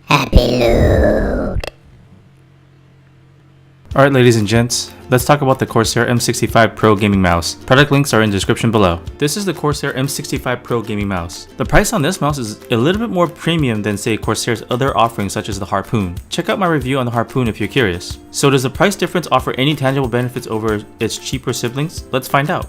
Happy loot. Alright ladies and gents, let's talk about the Corsair M65 Pro gaming mouse. Product links are in the description below. This is the Corsair M65 Pro gaming mouse. The price on this mouse is a little bit more premium than say Corsair's other offerings such as the Harpoon. Check out my review on the Harpoon if you're curious. So does the price difference offer any tangible benefits over its cheaper siblings? Let's find out.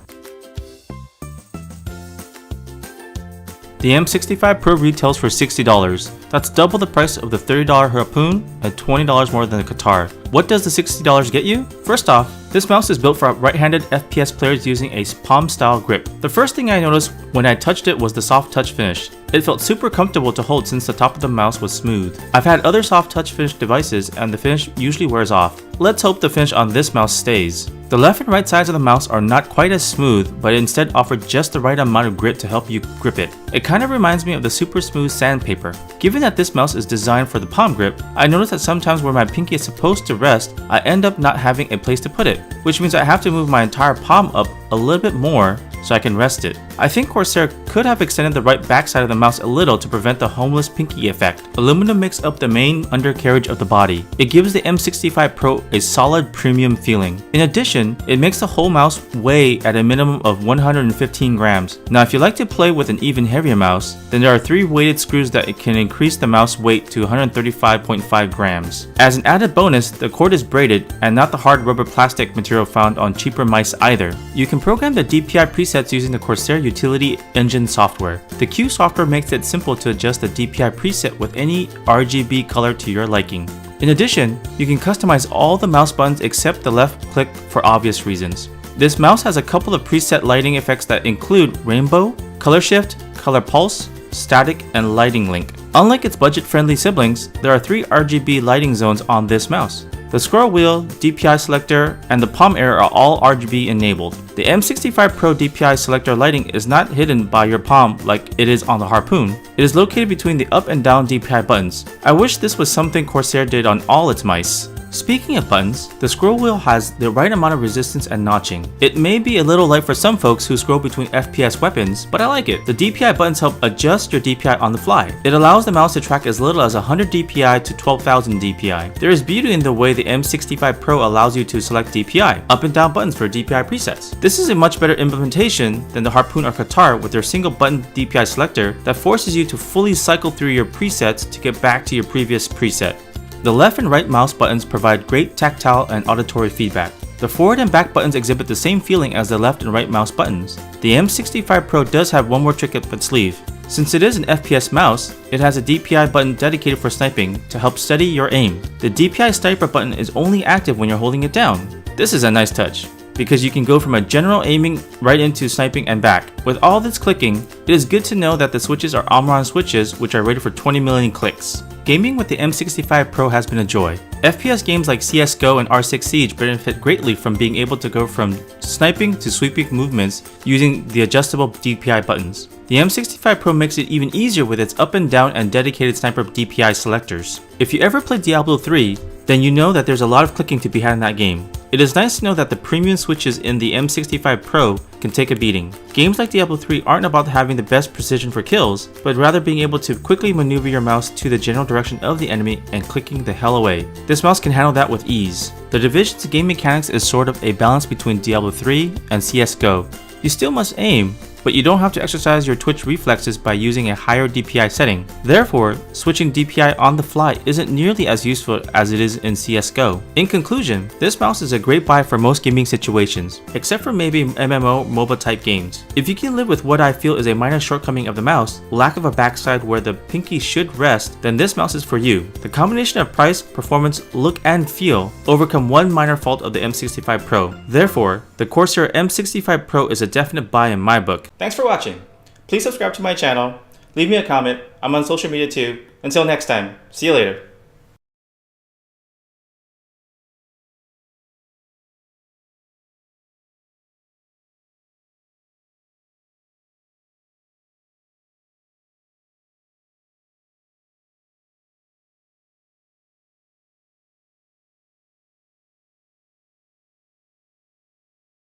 The M65 Pro retails for $60. That's double the price of the $30 Harpoon and $20 more than the Qatar. What does the $60 get you? First off, this mouse is built for right-handed FPS players using a palm-style grip. The first thing I noticed when I touched it was the soft touch finish. It felt super comfortable to hold since the top of the mouse was smooth. I've had other soft touch finish devices and the finish usually wears off. Let's hope the finish on this mouse stays. The left and right sides of the mouse are not quite as smooth, but instead offer just the right amount of grit to help you grip it. It kind of reminds me of the super smooth sandpaper. Given that this mouse is designed for the palm grip, I notice that sometimes where my pinky is supposed to rest, I end up not having a place to put it, which means I have to move my entire palm up a little bit more so I can rest it. I think Corsair could have extended the right backside of the mouse a little to prevent the homeless pinky effect. Aluminum makes up the main undercarriage of the body. It gives the M65 Pro a solid premium feeling. In addition, it makes the whole mouse weigh at a minimum of 115 grams. Now if you like to play with an even heavier mouse, then there are 3 weighted screws that can increase the mouse weight to 135.5 grams. As an added bonus, the cord is braided and not the hard rubber plastic material found on cheaper mice either. You can program the DPI presets using the Corsair Utility Engine software. The Q software makes it simple to adjust the DPI preset with any RGB color to your liking. In addition, you can customize all the mouse buttons except the left click for obvious reasons. This mouse has a couple of preset lighting effects that include rainbow, color shift, color pulse, static, and lighting link. Unlike its budget-friendly siblings, there are 3 RGB lighting zones on this mouse. The scroll wheel, DPI selector, and the palm area are all RGB enabled. The M65 Pro DPI selector lighting is not hidden by your palm like it is on the Harpoon. It is located between the up and down DPI buttons. I wish this was something Corsair did on all its mice. Speaking of buttons, the scroll wheel has the right amount of resistance and notching. It may be a little light for some folks who scroll between FPS weapons, but I like it. The DPI buttons help adjust your DPI on the fly. It allows the mouse to track as little as 100 DPI to 12,000 DPI. There is beauty in the way the M65 Pro allows you to select DPI, up and down buttons for DPI presets. This is a much better implementation than the Harpoon or Qatar with their single button DPI selector that forces you to fully cycle through your presets to get back to your previous preset. The left and right mouse buttons provide great tactile and auditory feedback. The forward and back buttons exhibit the same feeling as the left and right mouse buttons. The M65 Pro does have one more trick up its sleeve. Since it is an FPS mouse, it has a DPI button dedicated for sniping to help steady your aim. The DPI sniper button is only active when you're holding it down. This is a nice touch, because you can go from a general aiming right into sniping and back. With all this clicking, it is good to know that the switches are Omron switches which are rated for 20 million clicks. Gaming with the M65 Pro has been a joy. FPS games like CSGO and R6 Siege benefit greatly from being able to go from sniping to sweeping movements using the adjustable DPI buttons. The M65 Pro makes it even easier with its up and down and dedicated sniper DPI selectors. If you ever played Diablo 3, then you know that there's a lot of clicking to be had in that game. It is nice to know that the premium switches in the M65 Pro can take a beating. Games like Diablo 3 aren't about having the best precision for kills, but rather being able to quickly maneuver your mouse to the general direction of the enemy and clicking the hell away. This mouse can handle that with ease. The Division's game mechanics is sort of a balance between Diablo 3 and CSGO. You still must aim, but you don't have to exercise your twitch reflexes by using a higher DPI setting. Therefore, switching DPI on the fly isn't nearly as useful as it is in CSGO. In conclusion, this mouse is a great buy for most gaming situations, except for maybe MMO MOBA type games. If you can live with what I feel is a minor shortcoming of the mouse, lack of a backside where the pinky should rest, then this mouse is for you. The combination of price, performance, look, and feel overcome one minor fault of the M65 Pro. Therefore, the Corsair M65 Pro is a definite buy in my book. Thanks for watching. Please subscribe to my channel, leave me a comment, I'm on social media too. Until next time, see you later.